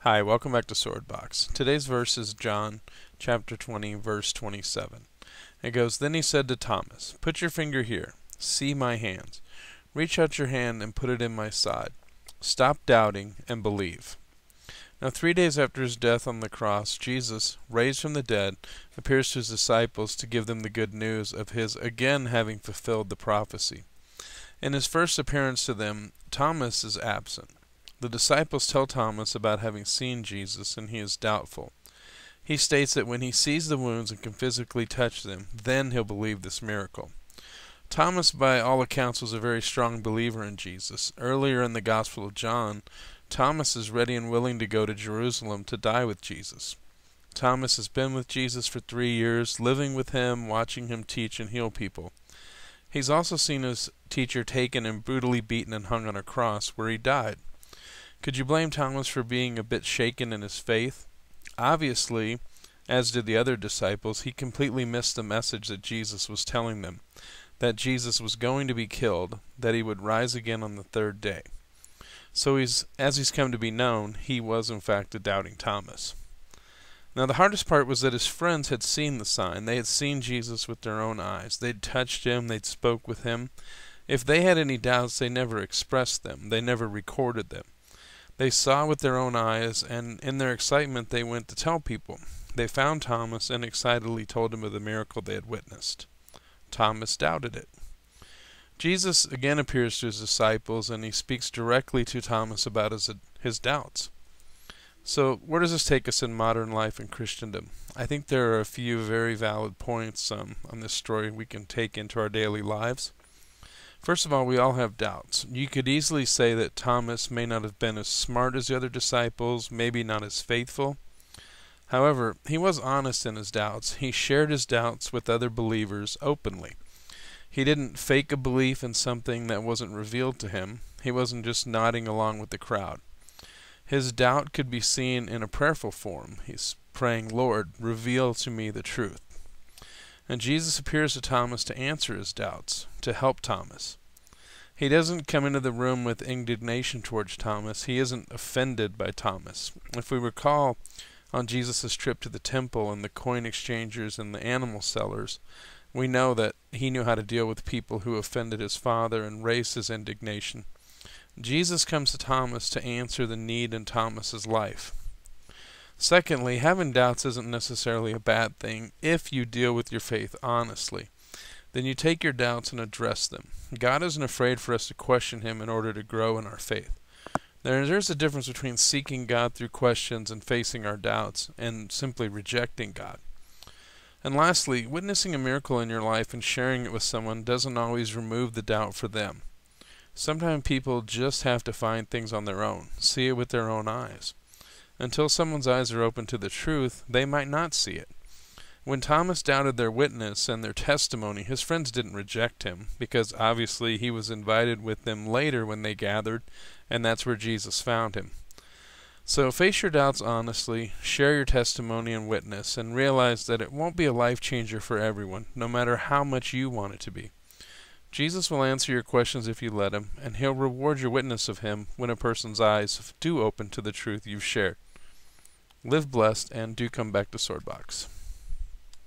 Hi, welcome back to Swordbox. Today's verse is John chapter 20, verse 27. It goes, "Then he said to Thomas, 'Put your finger here. See my hands. Reach out your hand and put it in my side. Stop doubting and believe.'" Now 3 days after his death on the cross, Jesus, raised from the dead, appears to his disciples to give them the good news of his again having fulfilled the prophecy. In his first appearance to them, Thomas is absent. The disciples tell Thomas about having seen Jesus, and he is doubtful. He states that when he sees the wounds and can physically touch them, then he'll believe this miracle. Thomas, by all accounts, was a very strong believer in Jesus. Earlier in the Gospel of John, Thomas is ready and willing to go to Jerusalem to die with Jesus. Thomas has been with Jesus for 3 years, living with him, watching him teach and heal people. He's also seen his teacher taken and brutally beaten and hung on a cross, where he died. Could you blame Thomas for being a bit shaken in his faith? Obviously, as did the other disciples, he completely missed the message that Jesus was telling them, that Jesus was going to be killed, that he would rise again on the 3rd day. So as he's come to be known, he was in fact a doubting Thomas. Now the hardest part was that his friends had seen the sign. They had seen Jesus with their own eyes. They'd touched him, they'd spoke with him. If they had any doubts, they never expressed them. They never recorded them. They saw with their own eyes, and in their excitement they went to tell people. They found Thomas and excitedly told him of the miracle they had witnessed. Thomas doubted it. Jesus again appears to his disciples, and he speaks directly to Thomas about his doubts. So where does this take us in modern life and Christendom? I think there are a few very valid points on this story we can take into our daily lives. First of all, we all have doubts. You could easily say that Thomas may not have been as smart as the other disciples, maybe not as faithful. However, he was honest in his doubts. He shared his doubts with other believers openly. He didn't fake a belief in something that wasn't revealed to him. He wasn't just nodding along with the crowd. His doubt could be seen in a prayerful form. He's praying, "Lord, reveal to me the truth." And Jesus appears to Thomas to answer his doubts, to help Thomas. He doesn't come into the room with indignation towards Thomas. He isn't offended by Thomas. If we recall on Jesus' trip to the temple and the coin exchangers and the animal sellers, we know that he knew how to deal with people who offended his Father and raised his indignation. Jesus comes to Thomas to answer the need in Thomas's life. Secondly, having doubts isn't necessarily a bad thing if you deal with your faith honestly. Then you take your doubts and address them. God isn't afraid for us to question him in order to grow in our faith. There's a difference between seeking God through questions and facing our doubts and simply rejecting God. And lastly, witnessing a miracle in your life and sharing it with someone doesn't always remove the doubt for them. Sometimes people just have to find things on their own, see it with their own eyes. Until someone's eyes are open to the truth, they might not see it. When Thomas doubted their witness and their testimony, his friends didn't reject him, because obviously he was invited with them later when they gathered, and that's where Jesus found him. So face your doubts honestly, share your testimony and witness, and realize that it won't be a life changer for everyone, no matter how much you want it to be. Jesus will answer your questions if you let him, and he'll reward your witness of him when a person's eyes do open to the truth you've shared. Live blessed, and do come back to Swordbox.